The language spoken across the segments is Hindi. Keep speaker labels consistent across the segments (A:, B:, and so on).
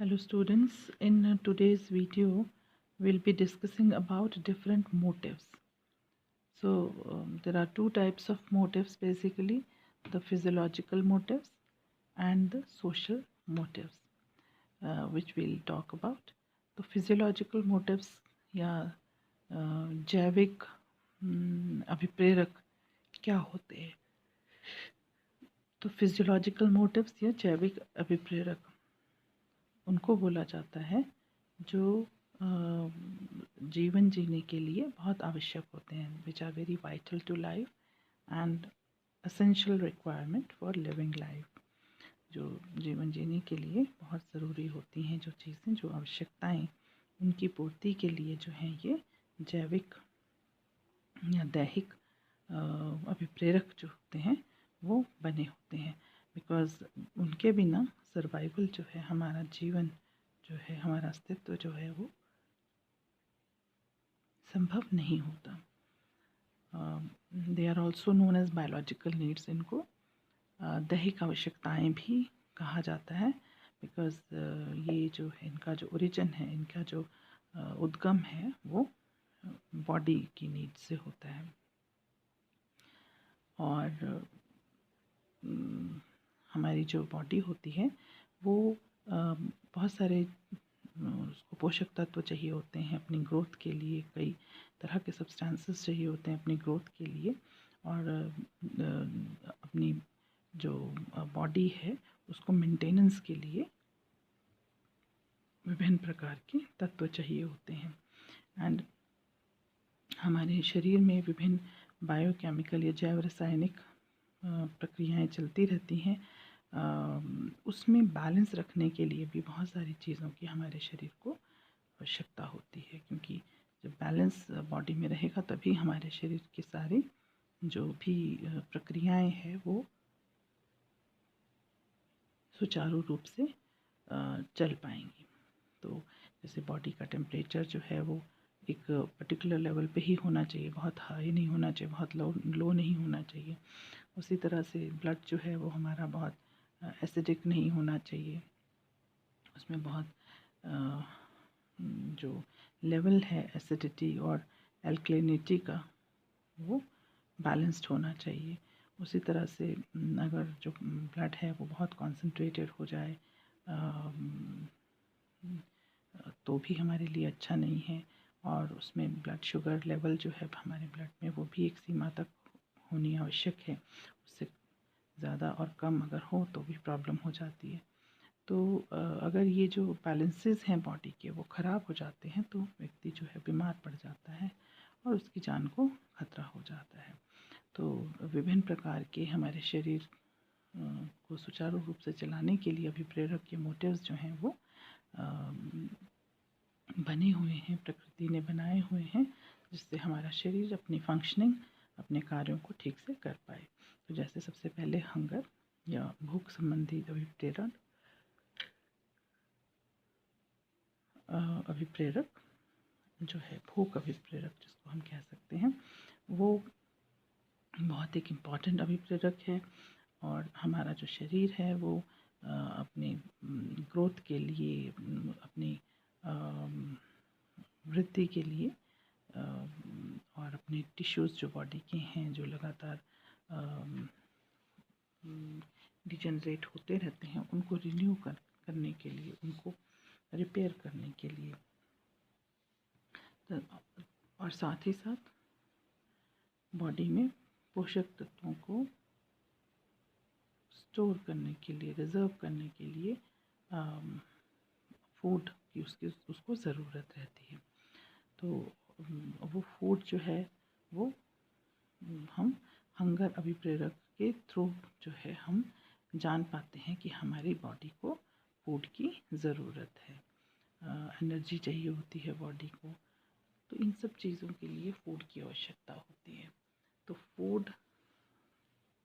A: Hello students, in today's video we'll be discussing about different motives. So there are two types of motives basically, the physiological motives and the social motives, which we'll talk about. तो physiological motives या जैविक अभिप्रेरक क्या होते हैं? तो फिजियोलॉजिकल मोटिव्स या जैविक अभिप्रेरक उनको बोला जाता है जो जीवन जीने के लिए बहुत आवश्यक होते हैं, which are very vital to life and essential requirement for living life. जो जीवन जीने के लिए बहुत ज़रूरी होती हैं, जो चीज़ें, जो आवश्यकताएं, उनकी पूर्ति के लिए जो हैं ये जैविक या दैहिक अभिप्रेरक जो होते हैं वो बने होते हैं। बिकॉज़ उनके बिना सर्वाइवल जो है, हमारा जीवन जो है, हमारा अस्तित्व जो है वो संभव नहीं होता। They are also known as biological needs. इनको दैहिक आवश्यकताएं भी कहा जाता है, बिकॉज़ ये जो है इनका जो ओरिजिन है, इनका जो उद्गम है वो बॉडी की नीड से होता है। और हमारी जो बॉडी होती है वो बहुत सारे उसको पोषक तत्व चाहिए होते हैं अपनी ग्रोथ के लिए, कई तरह के सब्सटेंसेस चाहिए होते हैं अपनी ग्रोथ के लिए, और अपनी जो बॉडी है उसको मेंटेनेंस के लिए विभिन्न प्रकार के तत्व चाहिए होते हैं। एंड हमारे शरीर में विभिन्न बायोकेमिकल या जैव रासायनिक प्रक्रियाएं चलती रहती हैं। उसमें बैलेंस रखने के लिए भी बहुत सारी चीज़ों की हमारे शरीर को आवश्यकता होती है, क्योंकि जब बैलेंस बॉडी में रहेगा तभी हमारे शरीर की सारी जो भी प्रक्रियाएं हैं वो सुचारू रूप से चल पाएंगी। तो जैसे बॉडी का टेम्परेचर जो है वो एक पर्टिकुलर लेवल पे ही होना चाहिए, बहुत हाई नहीं होना चाहिए, बहुत लो नहीं होना चाहिए। उसी तरह से ब्लड जो है वो हमारा बहुत एसिडिक नहीं होना चाहिए, उसमें बहुत जो लेवल है एसिडिटी और एल्कलिनिटी का वो बैलेंस्ड होना चाहिए। उसी तरह से अगर जो ब्लड है वो बहुत कॉन्सेंट्रेटेड हो जाए तो भी हमारे लिए अच्छा नहीं है, और उसमें ब्लड शुगर लेवल जो है हमारे ब्लड में वो भी एक सीमा तक होनी आवश्यक है। उससे ज़्यादा और कम अगर हो तो भी प्रॉब्लम हो जाती है। तो अगर ये जो बैलेंसेस हैं बॉडी के वो ख़राब हो जाते हैं तो व्यक्ति जो है बीमार पड़ जाता है और उसकी जान को खतरा हो जाता है। तो विभिन्न प्रकार के हमारे शरीर को सुचारू रूप से चलाने के लिए अभिप्रेरक के मोटिव्स जो हैं वो बने हुए हैं, प्रकृति ने बनाए हुए हैं, जिससे हमारा शरीर अपनी फंक्शनिंग, अपने कार्यों को ठीक से कर पाए। तो जैसे सबसे पहले हंगर या भूख संबंधी अभिप्रेरक जो है, भूख अभिप्रेरक जिसको हम कह सकते हैं, वो बहुत एक इम्पॉर्टेंट अभिप्रेरक है। और हमारा जो शरीर है वो अपने ग्रोथ के लिए, अपनी वृद्धि के लिए और अपने टिश्यूज़ जो बॉडी के हैं जो लगातार डिजेनरेट होते रहते हैं, उनको रिन्यू करने के लिए, उनको रिपेयर करने के लिए, और साथ ही साथ बॉडी में पोषक तत्वों को स्टोर करने के लिए, रिज़र्व करने के लिए फूड की उसको ज़रूरत रहती है। तो वो फूड जो है वो हम हंगर अभिप्रेरक के थ्रू जो है हम जान पाते हैं कि हमारी बॉडी को फूड की ज़रूरत है, एनर्जी चाहिए होती है बॉडी को। तो इन सब चीज़ों के लिए फूड की आवश्यकता होती है। तो फूड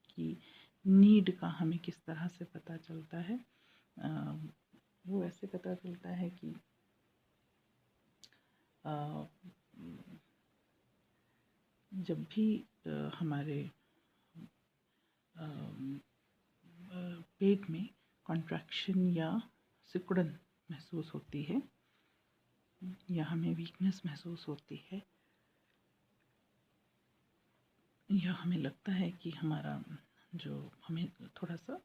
A: की नीड का हमें किस तरह से पता चलता है? वो ऐसे पता चलता है कि जब भी हमारे पेट में कॉन्ट्रैक्शन या सिकुड़न महसूस होती है या हमें वीकनेस महसूस होती है या हमें लगता है कि हमारा जो हमें थोड़ा सा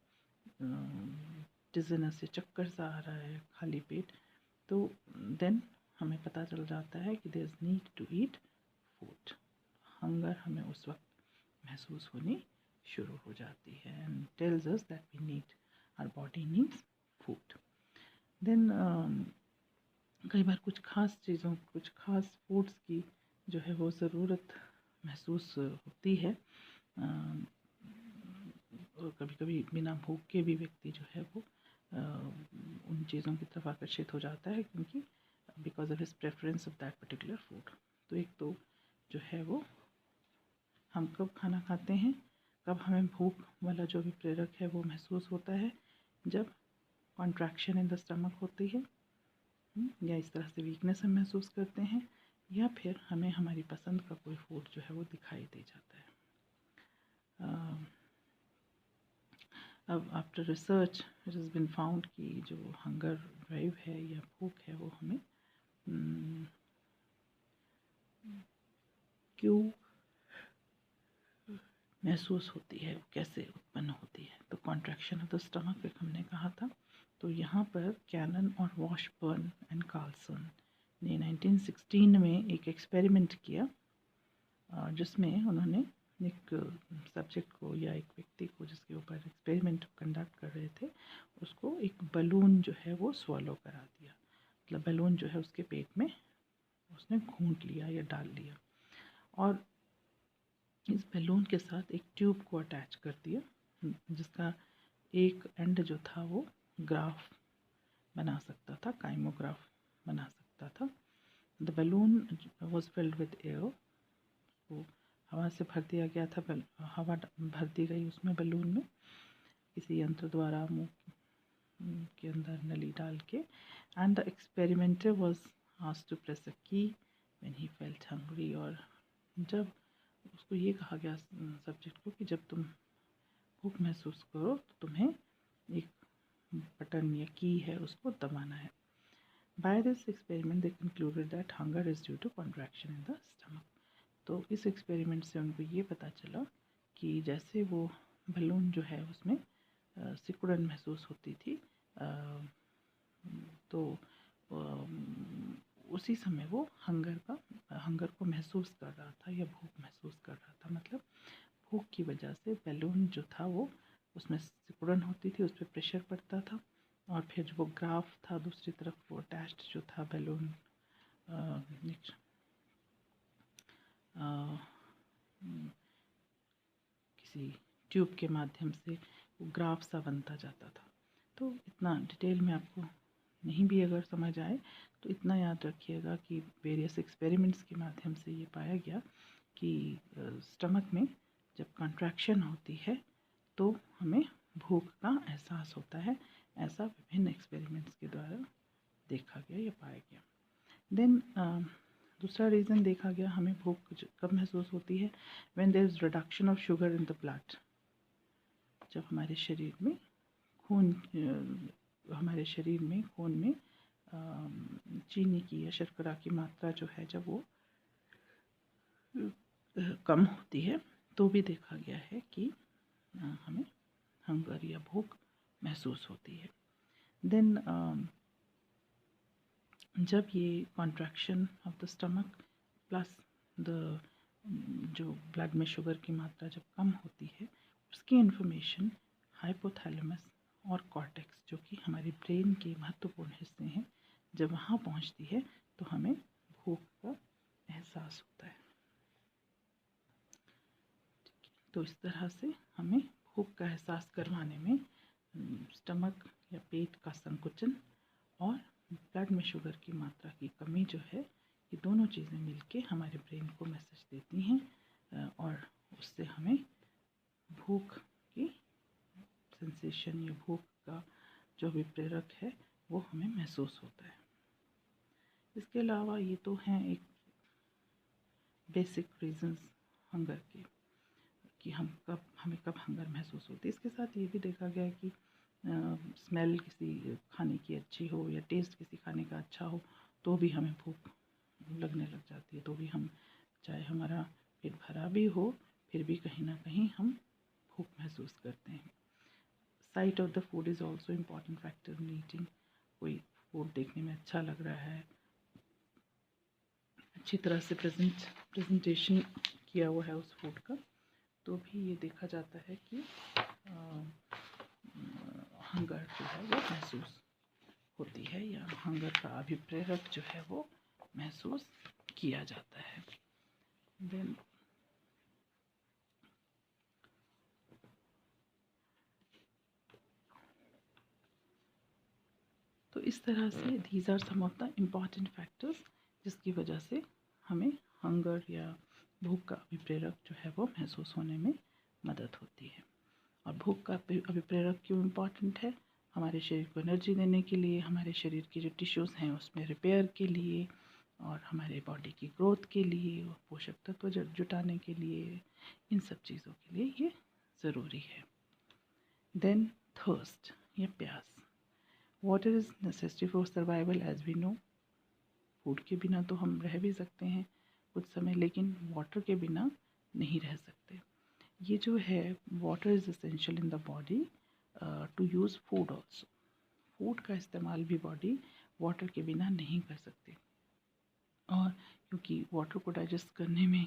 A: डिज़नेस या चक्कर सा आ रहा है खाली पेट, तो देन हमें पता चल जाता है कि there is need to eat food. Hunger हमें उस वक्त महसूस होनी शुरू हो जाती है and tells us that we need our body needs food. Then कई बार कुछ ख़ास चीज़ों, कुछ ख़ास फूड्स की जो है वो ज़रूरत महसूस होती है। और कभी कभी बिना भूख के भी व्यक्ति जो है वो उन चीज़ों की तरफ आकर्षित हो जाता है, क्योंकि because of his preference of that particular food. तो एक तो जो है वो हम कब खाना खाते हैं, कब हमें भूख वाला जो भी प्रेरक है वो महसूस होता है, जब कॉन्ट्रैक्शन इन द स्टमक होती है या इस तरह से वीकनेस हम महसूस करते हैं, या फिर हमें हमारी पसंद का कोई फूड जो है वो दिखाई दे जाता है। अब after research it is been found कि जो हंगर ड्राइव है या भूख है वो हमें क्यों महसूस होती है, कैसे उत्पन्न होती है। तो कॉन्ट्रैक्शन ऑफ द स्टमक एक हमने कहा था। तो यहाँ पर कैनन और वॉशबर्न एंड कार्लसन ने 1916 में एक एक्सपेरिमेंट किया, जिसमें उन्होंने एक सब्जेक्ट को या एक व्यक्ति को जिसके ऊपर एक्सपेरिमेंट कंडक्ट कर रहे थे, उसको एक बलून जो है वो स्वॉलो करा दिया। मतलब बलून जो है उसके पेट में उसने घूंट लिया या डाल लिया, और इस बलून के साथ एक ट्यूब को अटैच कर दिया, जिसका एक एंड जो था वो ग्राफ बना सकता था, काइमोग्राफ बना सकता था। The balloon was filled with air, वो हवा से भर दिया गया था, हवा भर दी गई उसमें बलून में किसी यंत्र द्वारा मुंह के अंदर नली डाल के। And the experimenter was asked to press a key when he felt hungry, और जब उसको ये कहा गया सब्जेक्ट को कि जब तुम भूख महसूस करो तो तुम्हें एक बटन या की है उसको दबाना है। By this experiment they concluded that hunger is due to contraction in the stomach. तो इस एक्सपेरिमेंट से उनको ये पता चला कि जैसे वो बलून जो है उसमें सिकुड़न महसूस होती थी, तो उसी समय वो हंगर को महसूस कर रहा था या भूख महसूस कर रहा था। मतलब भूख की वजह से बैलून जो था वो उसमें सिकुड़न होती थी, उस पर प्रेशर पड़ता था, और फिर जो वो ग्राफ था दूसरी तरफ वो अटैच्ड जो था बैलून किसी ट्यूब के माध्यम से वो ग्राफ सा बनता जाता था। तो इतना डिटेल में आपको नहीं भी अगर समझ आए तो इतना याद रखिएगा कि वेरियस एक्सपेरिमेंट्स के माध्यम से ये पाया गया कि स्टमक में जब कॉन्ट्रैक्शन होती है तो हमें भूख का एहसास होता है। ऐसा विभिन्न एक्सपेरिमेंट्स के द्वारा देखा गया या पाया गया। देन दूसरा रीज़न देखा गया हमें भूख कब महसूस होती है, when there is reduction of sugar in the blood. जब हमारे शरीर में खून में चीनी की या शर्करा की मात्रा जो है जब वो कम होती है तो भी देखा गया है कि हमें हंगर या भूख महसूस होती है। देन जब ये contraction of the stomach plus the जो ब्लड में शुगर की मात्रा जब कम होती है, उसकी इन्फॉर्मेशन हाइपोथैलेमस और कॉर्टेक्स जो कि हमारे ब्रेन के महत्वपूर्ण हिस्से हैं, जब वहाँ पहुँचती है तो हमें भूख का एहसास होता है। तो इस तरह से हमें भूख का एहसास करवाने में स्टमक या पेट का संकुचन और ब्लड में शुगर की मात्रा की कमी जो है, ये दोनों चीज़ें मिलके हमारे ब्रेन को मैसेज देती हैं और उससे हमें भूख की सेंसेशन या भूख का जो भी प्रेरक है वो हमें महसूस होता है। इसके अलावा ये तो हैं एक बेसिक रीजंस हंगर के कि हमें कब हंगर महसूस होती है। इसके साथ ये भी देखा गया है कि स्मेल किसी खाने की अच्छी हो या टेस्ट किसी खाने का अच्छा हो तो भी हमें भूख लगने लग जाती है, तो भी हम चाहे हमारा पेट भरा भी हो फिर भी कहीं ना कहीं हम भूख महसूस करते हैं। Site of the food is also important factor in eating. कोई फूड देखने में अच्छा लग रहा है, अच्छी तरह से प्रेजेंटेशन किया हुआ है उस फूड का, तो भी ये देखा जाता है कि हंगर जो है वो महसूस होती है या हंगर का अभिप्रेरक जो है वो महसूस किया जाता है। देन तो इस तरह से these are some of the important factors जिसकी वजह से हमें हंगर या भूख का अभिप्रेरक जो है वो महसूस होने में मदद होती है। और भूख का अभिप्रेरक क्यों इम्पॉर्टेंट है? हमारे शरीर को एनर्जी देने के लिए, हमारे शरीर के जो टिश्यूज़ हैं उसमें रिपेयर के लिए, और हमारे बॉडी की ग्रोथ के लिए, और पोषक तत्व जुटाने के लिए, इन सब चीज़ों के लिए ये ज़रूरी है। देन थर्स्ट या प्यास। Water is necessary for survival as we know. Food के बिना तो हम रह भी सकते हैं कुछ समय, लेकिन वाटर के बिना नहीं रह सकते। ये जो है water is essential in the body to use food also. Food का इस्तेमाल भी बॉडी वाटर के बिना नहीं कर सकती, और क्योंकि वाटर को डाइजेस्ट करने में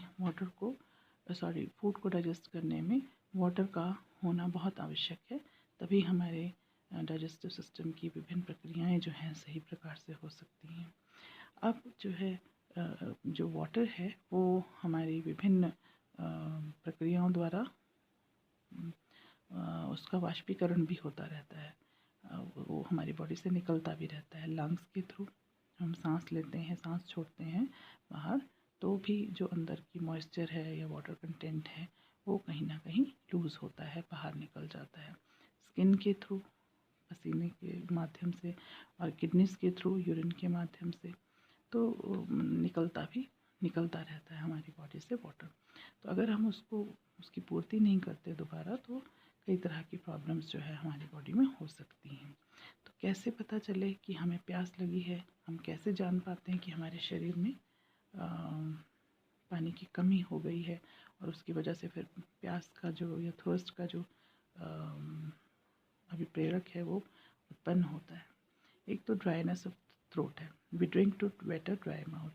A: फूड को डाइजेस्ट करने में वाटर का होना बहुत आवश्यक है, तभी हमारे डाइजेस्टिव सिस्टम की विभिन्न प्रक्रियाएं जो हैं सही प्रकार से हो सकती हैं। अब जो है जो वाटर है वो हमारी विभिन्न प्रक्रियाओं द्वारा उसका वाष्पीकरण भी होता रहता है, वो हमारी बॉडी से निकलता भी रहता है। लंग्स के थ्रू हम सांस लेते हैं, सांस छोड़ते हैं बाहर, तो भी जो अंदर की मॉइस्चर है या वाटर कंटेंट है वो कहीं ना कहीं लूज़ होता है, बाहर निकल जाता है। स्किन के थ्रू, पसीने के माध्यम से, और किडनीज के थ्रू, यूरिन के माध्यम से, तो निकलता रहता है हमारी बॉडी से वाटर। तो अगर हम उसकी पूर्ति नहीं करते दोबारा, तो कई तरह की प्रॉब्लम्स जो है हमारी बॉडी में हो सकती हैं। तो कैसे पता चले कि हमें प्यास लगी है? हम कैसे जान पाते हैं कि हमारे शरीर में पानी की कमी हो गई है, और उसकी वजह से फिर प्यास का जो या थर्स्ट का जो अभिप्रेरक है वो उत्पन्न होता है। एक तो ड्राइनेस ऑफ थ्रोट है, we drink to wet a dry mouth.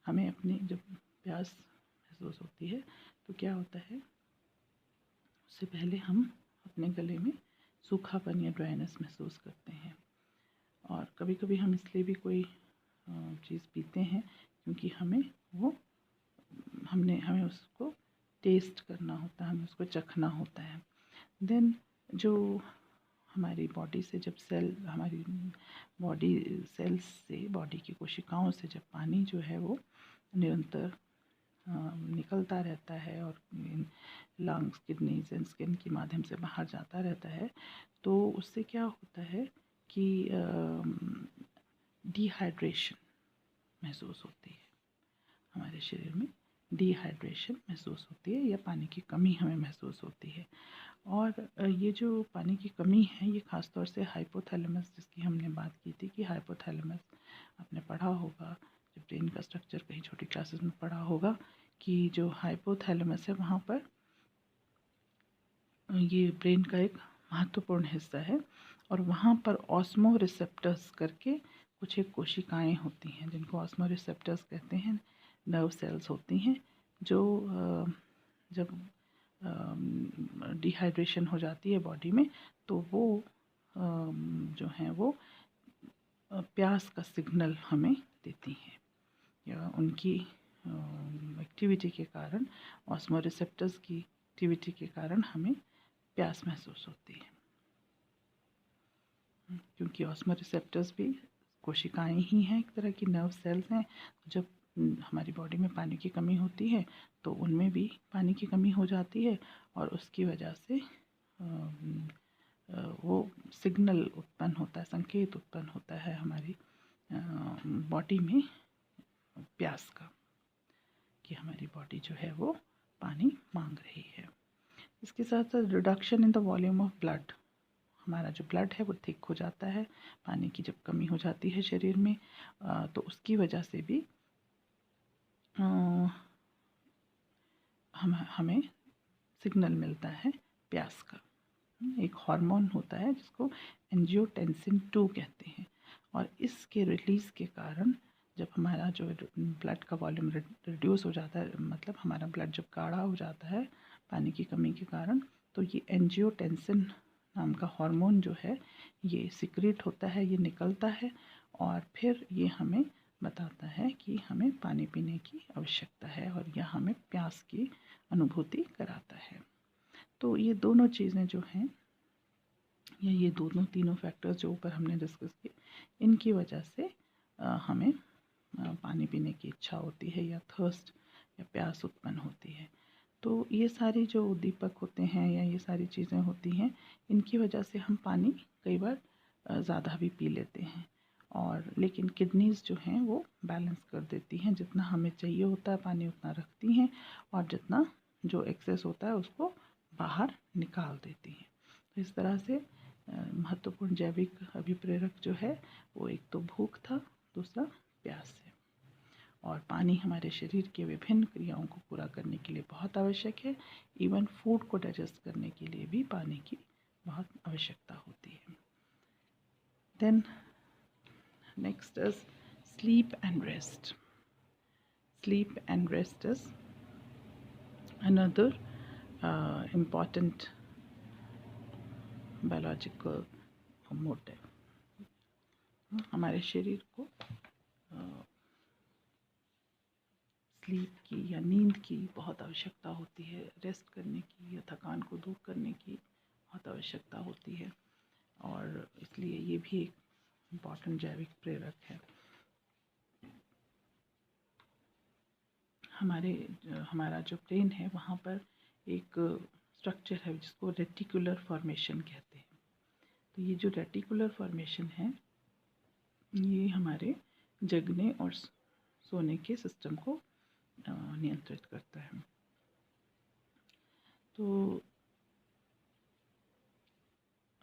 A: हमें अपनी जब प्यास महसूस होती है तो क्या होता है, उससे पहले हम अपने गले में सूखापन या ड्राइनेस महसूस करते हैं। और कभी कभी हम इसलिए भी कोई चीज़ पीते हैं क्योंकि हमें उसको टेस्ट करना होता है, हमें उसको चखना होता है। देन जो हमारी बॉडी से जब हमारी बॉडी सेल्स से, बॉडी की कोशिकाओं से जब पानी जो है वो निरंतर निकलता रहता है और लंग्स, किडनीज एंड स्किन के माध्यम से बाहर जाता रहता है, तो उससे क्या होता है कि डिहाइड्रेशन महसूस होती है हमारे शरीर में, डिहाइड्रेशन महसूस होती है या पानी की कमी हमें महसूस होती है। और ये जो पानी की कमी है ये ख़ास तौर से हाइपोथैलेमस, जिसकी हमने बात की थी कि हाइपोथैलेमस आपने पढ़ा होगा, जब ब्रेन का स्ट्रक्चर कहीं छोटी क्लासेस में पढ़ा होगा कि जो हाइपोथैलेमस है वहाँ पर ये ब्रेन का एक महत्वपूर्ण हिस्सा है, और वहाँ पर ऑस्मो रिसेप्टर्स करके कुछ एक कोशिकाएं होती हैं जिनको ऑस्मो रिसेप्टर्स कहते हैं, नर्व सेल्स होती हैं, जो जब डिहाइड्रेशन हो जाती है बॉडी में तो वो जो हैं वो प्यास का सिग्नल हमें देती हैं, या उनकी एक्टिविटी के कारण, ऑस्मो रिसेप्टर्स की एक्टिविटी के कारण हमें प्यास महसूस होती है। क्योंकि ऑस्मो रिसेप्टर्स भी कोशिकाएं ही हैं, एक तरह की नर्व सेल्स हैं। जब हमारी बॉडी में पानी की कमी होती है तो उनमें भी पानी की कमी हो जाती है, और उसकी वजह से वो सिग्नल उत्पन्न होता है, संकेत उत्पन्न होता है हमारी बॉडी में प्यास का, कि हमारी बॉडी जो है वो पानी मांग रही है। इसके साथ साथ reduction in the volume of blood, हमारा जो ब्लड है वो थिक हो जाता है। पानी की जब कमी हो जाती है शरीर में तो उसकी वजह से भी हमें सिग्नल मिलता है प्यास का। एक हार्मोन होता है जिसको एंजियोटेंसिन 2 कहते हैं, और इसके रिलीज़ के कारण जब हमारा जो ब्लड का वॉल्यूम रिड्यूस हो जाता है, मतलब हमारा ब्लड जब गाढ़ा हो जाता है पानी की कमी के कारण, तो ये एंजियोटेंसिन नाम का हार्मोन जो है ये सिक्रेट होता है, ये निकलता है, और फिर ये हमें बताता है कि हमें पानी पीने की आवश्यकता है, और यह हमें प्यास की अनुभूति कराता है। तो ये दोनों चीज़ें जो हैं, या ये दोनों तीनों फैक्टर्स जो ऊपर हमने डिस्कस किए, इनकी वजह से हमें पानी पीने की इच्छा होती है, या थर्स्ट या प्यास उत्पन्न होती है। तो ये सारी जो उद्दीपक होते हैं या ये सारी चीज़ें होती हैं, इनकी वजह से हम पानी कई बार ज़्यादा भी पी लेते हैं, और लेकिन किडनीज़ जो हैं वो बैलेंस कर देती हैं, जितना हमें चाहिए होता है पानी उतना रखती हैं, और जितना जो एक्सेस होता है उसको बाहर निकाल देती हैं। तो इस तरह से महत्वपूर्ण जैविक अभिप्रेरक जो है वो एक तो भूख था, दूसरा प्यास है, और पानी हमारे शरीर के विभिन्न क्रियाओं को पूरा करने के लिए बहुत आवश्यक है। इवन फूड को डाइजेस्ट करने के लिए भी पानी की बहुत आवश्यकता होती है। Then next is sleep and rest. Sleep and rest is another important biological motive. हमारे शरीर को स्लीप की या नींद की बहुत आवश्यकता होती है, रेस्ट करने की या थकान को दूर करने की बहुत आवश्यकता होती है, और इसलिए ये भी एक इम्पॉर्टेंट जैविक प्रेरक है। हमारा जो ब्रेन है वहाँ पर एक स्ट्रक्चर है जिसको रेटिकुलर फॉर्मेशन कहते हैं। तो ये जो रेटिकुलर फॉर्मेशन है ये हमारे जगने और सोने के सिस्टम को नियंत्रित करता है। तो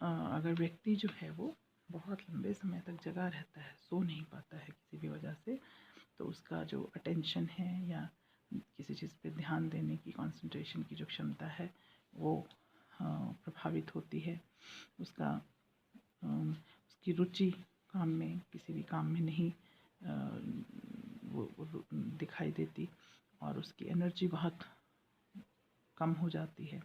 A: अगर व्यक्ति जो है वो बहुत लंबे समय तक जगा रहता है, सो नहीं पाता है किसी भी वजह से, तो उसका जो अटेंशन है या किसी चीज़ पे ध्यान देने की, कंसंट्रेशन की जो क्षमता है वो प्रभावित होती है। उसकी रुचि काम में, किसी भी काम में नहीं वो दिखाई देती, और उसकी एनर्जी बहुत कम हो जाती है।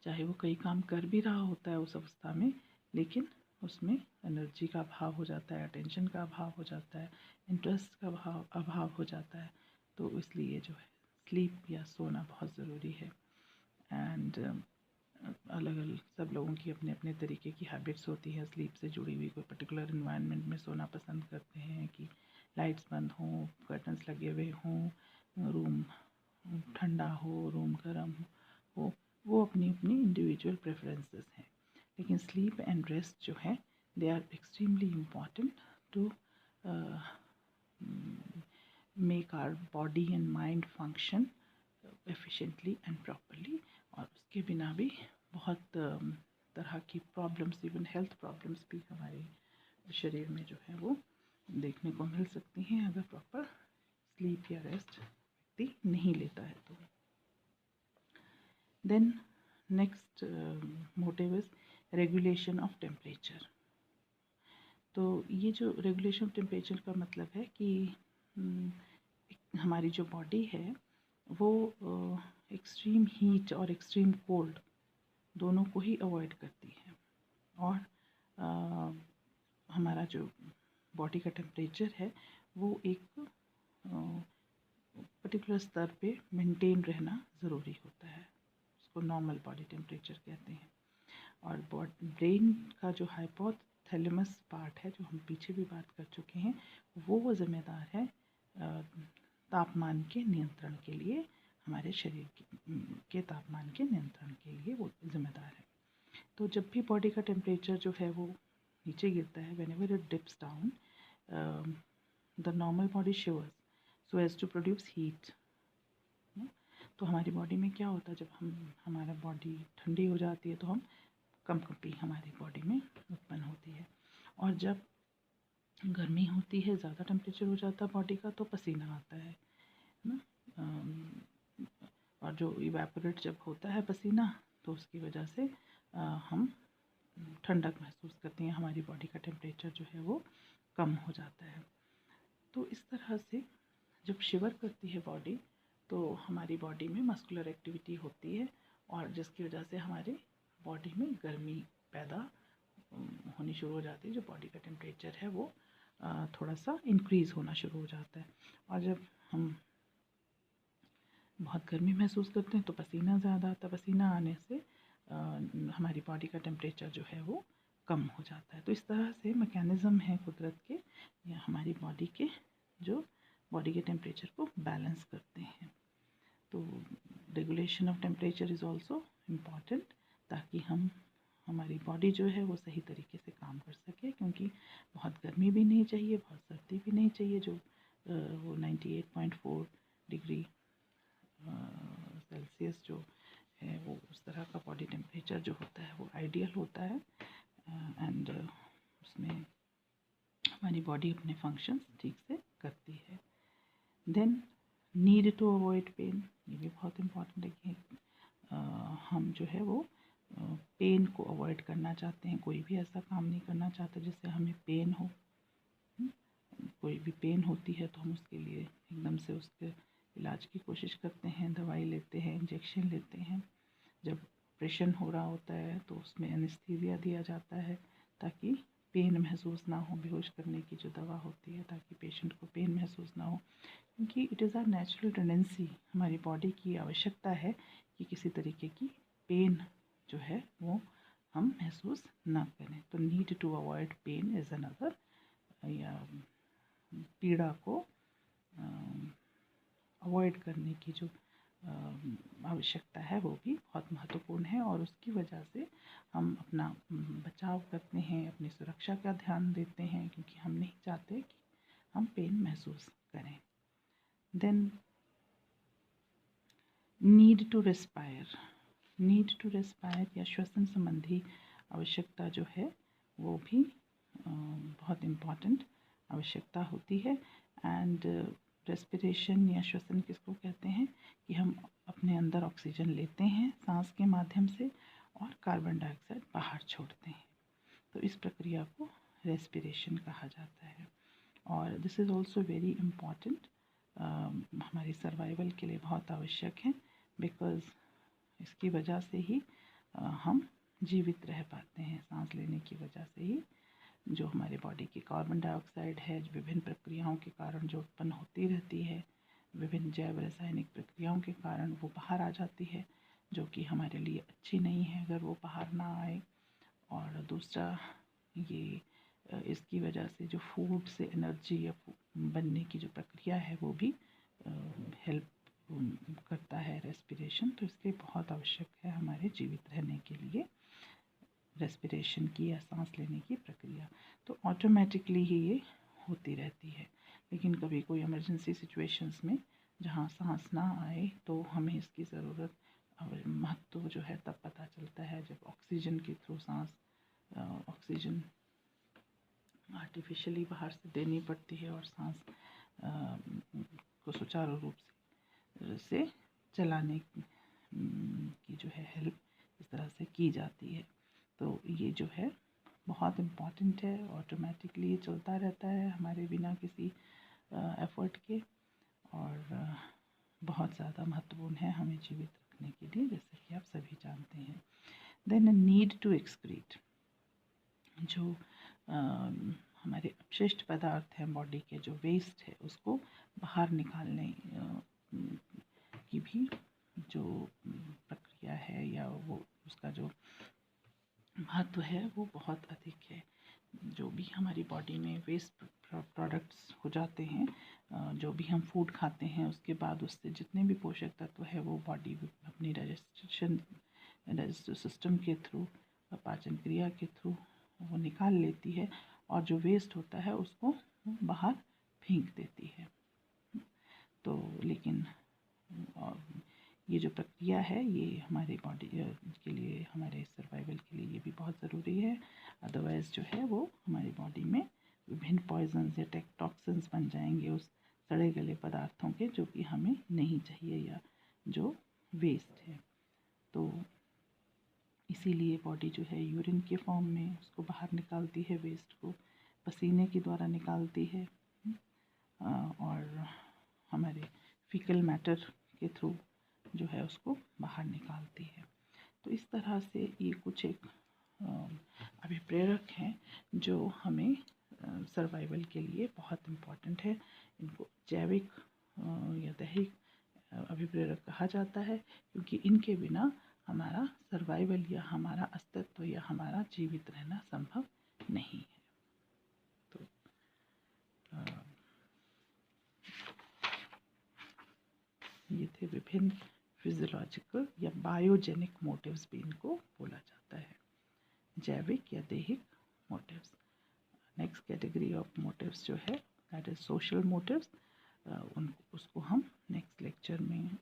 A: चाहे वो कई काम कर भी रहा होता है उस अवस्था में, लेकिन उसमें एनर्जी का अभाव हो जाता है, अटेंशन का अभाव हो जाता है, इंटरेस्ट का अभाव हो जाता है। तो इसलिए जो है स्लीप या सोना बहुत ज़रूरी है। एंड अलग अलग सब लोगों की अपने अपने तरीके की हैबिट्स होती है स्लीप से जुड़ी हुई। कोई पर्टिकुलर इन्वायरमेंट में सोना पसंद करते हैं कि लाइट्स बंद हों, कर्टन्स लगे हुए हों, रूम ठंडा हो, रूम गर्म हो, वो अपनी अपनी इंडिविजुअल प्रेफरेंसेस हैं। लेकिन स्लीप एंड रेस्ट जो है they are extremely important to make our body and mind function efficiently and properly. और उसके बिना भी बहुत तरह की प्रॉब्लम्स, इवन हेल्थ प्रॉब्लम्स भी हमारे शरीर में जो है वो देखने को मिल सकती हैं अगर प्रॉपर स्लीप या रेस्ट व्यक्ति नहीं लेता है तो। Then next motive is regulation of temperature. तो ये जो रेगुलेशन ऑफ टेम्परेचर का मतलब है कि हमारी जो बॉडी है वो एक्सट्रीम हीट और एक्सट्रीम कोल्ड दोनों को ही अवॉइड करती है, और हमारा जो बॉडी का टेम्परेचर है वो एक पर्टिकुलर स्तर पे मेंटेन रहना ज़रूरी होता है, उसको नॉर्मल बॉडी टेम्परेचर कहते हैं। और ब्रेन का जो हाइपोथैलेमस पार्ट है, जो हम पीछे भी बात कर चुके हैं, वो जिम्मेदार है तापमान के नियंत्रण के लिए, हमारे शरीर के तापमान के नियंत्रण के लिए वो जिम्मेदार है। तो जब भी बॉडी का टेम्परेचर जो है वो नीचे गिरता है, whenever it dips down the normal body shivers so as to produce heat. तो हमारी बॉडी में क्या होता है, जब हमारा बॉडी ठंडी हो जाती है तो हम कंपकंपी हमारी बॉडी में उत्पन्न होती है। और जब गर्मी होती है, ज़्यादा टेम्परेचर हो जाता है बॉडी का, तो पसीना आता है ना। और जो इवेपोरेट जब होता है पसीना, तो उसकी वजह से हम ठंडक महसूस करते हैं, हमारी बॉडी का टेम्परेचर जो है वो कम हो जाता है। तो इस तरह से जब शिवर करती है बॉडी, तो हमारी बॉडी में मस्कुलर एक्टिविटी होती है, और जिसकी वजह से हमारे बॉडी में गर्मी पैदा होनी शुरू हो जाती है। जो बॉडी का टेम्परेचर है वो थोड़ा सा इंक्रीज़ होना शुरू हो जाता है। और जब हम बहुत गर्मी महसूस करते हैं तो पसीना ज़्यादा आता है। पसीना आने से हमारी बॉडी का टेम्परेचर जो है वो कम हो जाता है। तो इस तरह से मैकेनिज़्म है कुदरत के, या हमारी बॉडी के, जो बॉडी के टेम्परेचर को बैलेंस करते हैं। तो regulation of temperature is also important, ताकि हमारी बॉडी जो है वो सही तरीके से काम कर सके, क्योंकि बहुत गर्मी भी नहीं चाहिए, बहुत सर्दी भी नहीं चाहिए। जो वो 98.4 डिग्री सेल्सियस जो है, वो उस तरह का बॉडी टेम्परेचर जो होता है वो आइडियल होता है। एंड उसमें हमारी बॉडी अपने फंक्शंस ठीक से करती है। Then need to avoid pain, ये भी बहुत इम्पॉर्टेंट है कि हम जो है वो पेन को अवॉइड करना चाहते हैं। कोई भी ऐसा काम नहीं करना चाहते जिससे हमें पेन हो। कोई भी पेन होती है तो हम उसके लिए एकदम से उसके इलाज की कोशिश करते हैं, दवाई लेते हैं, इंजेक्शन लेते हैं। जब ऑपरेशन हो रहा होता है तो उसमें एनेस्थीसिया दिया जाता है, ताकि पेन महसूस ना हो। बेहोश करने की जो दवा होती है, ताकि पेशेंट को पेन महसूस ना हो, क्योंकि it is our natural tendency, हमारी बॉडी की आवश्यकता है कि किसी तरीके की पेन जो है वो हम महसूस ना करें। तो need to avoid pain is another, या पीड़ा को अवॉइड करने की जो आवश्यकता है वो भी बहुत महत्वपूर्ण है। और उसकी वजह से हम अपना बचाव करते हैं, अपनी सुरक्षा का ध्यान देते हैं, क्योंकि हम नहीं चाहते कि हम पेन महसूस करें। देन नीड टू रेस्पायर या श्वसन संबंधी आवश्यकता जो है वो भी बहुत इम्पॉर्टेंट आवश्यकता होती है। एंड रेस्पिरेशन या श्वसन किसको कहते हैं, कि हम अपने अंदर ऑक्सीजन लेते हैं सांस के माध्यम से, और कार्बन डाइऑक्साइड बाहर छोड़ते हैं। तो इस प्रक्रिया को रेस्पिरेशन कहा जाता है। और this is also very important, हमारी सर्वाइवल के लिए बहुत आवश्यक है, बिकॉज़ इसकी वजह से ही हम जीवित रह पाते हैं। सांस लेने की वजह से ही जो हमारे बॉडी की कार्बन डाइऑक्साइड है, विभिन्न प्रक्रियाओं के कारण जो उत्पन्न होती रहती है, विभिन्न जैव रासायनिक प्रक्रियाओं के कारण वो बाहर आ जाती है, जो कि हमारे लिए अच्छी नहीं है अगर वो बाहर ना आए। और दूसरा ये इसकी वजह से जो फूड से एनर्जी या बनने की जो प्रक्रिया है वो भी हेल्प करता है रेस्पिरेशन। तो इसलिए बहुत आवश्यक है हमारे जीवित रहने के लिए रेस्पिरेशन की या सांस लेने की प्रक्रिया। तो ऑटोमेटिकली ही ये होती रहती है, लेकिन कभी कोई इमरजेंसी सिचुएशंस में जहाँ सांस ना आए तो हमें इसकी ज़रूरत महत्व जो है तब पता चलता है, जब ऑक्सीजन के थ्रू ऑक्सीजन आर्टिफिशियली बाहर से देनी पड़ती है, और सांस को सुचारू रूप से चलाने की जो है हेल्प इस तरह से की जाती है। तो ये जो है बहुत इम्पॉर्टेंट है, ऑटोमेटिकली ये चलता रहता है हमारे बिना किसी एफ़र्ट के, और बहुत ज़्यादा महत्वपूर्ण है हमें जीवित रखने के लिए, जैसे कि आप सभी जानते हैं। देन नीड टू एक्सक्रीट, जो हमारे अपशिष्ट पदार्थ हैं बॉडी के, जो वेस्ट है उसको बाहर निकालने की भी जो प्रक्रिया है, या वो उसका जो महत्व है वो बहुत अधिक है। जो भी हमारी बॉडी में वेस्ट प्रोडक्ट्स हो जाते हैं, जो भी हम फूड खाते हैं, उसके बाद उससे जितने भी पोषक तत्व है वो बॉडी अपनी डाइजेस्टिव सिस्टम के थ्रू, पाचन क्रिया के थ्रू वो निकाल लेती है, और जो वेस्ट होता है उसको बाहर फेंक देती है। तो लेकिन ये जो प्रक्रिया है ये हमारे बॉडी के लिए, हमारे सर्वाइवल के लिए ये भी बहुत ज़रूरी है। अदरवाइज़ जो है वो हमारी बॉडी में विभिन्न पॉइजन्स या टॉक्सिन्स बन जाएंगे उस सड़े गले पदार्थों के, जो कि हमें नहीं चाहिए या जो वेस्ट है। तो इसीलिए बॉडी जो है यूरिन के फॉर्म में उसको बाहर निकालती है, वेस्ट को पसीने के द्वारा निकालती है, और हमारे फीकल मैटर के थ्रू जो है उसको बाहर निकालती है। तो इस तरह से ये कुछ एक अभिप्रेरक हैं जो हमें सर्वाइवल के लिए बहुत इम्पॉर्टेंट है। इनको जैविक या दैहिक अभिप्रेरक कहा जाता है, क्योंकि इनके बिना हमारा सर्वाइवल या हमारा अस्तित्व या हमारा जीवित रहना संभव नहीं है। तो ये थे विभिन्न फिजियोलॉजिकल या बायोजेनिक मोटिव्स भी इनको बोला जाता है, जैविक या दैहिक motives. Next category of motives जो है दैट इज सोशल मोटिव्स, उसको हम नेक्स्ट लेक्चर में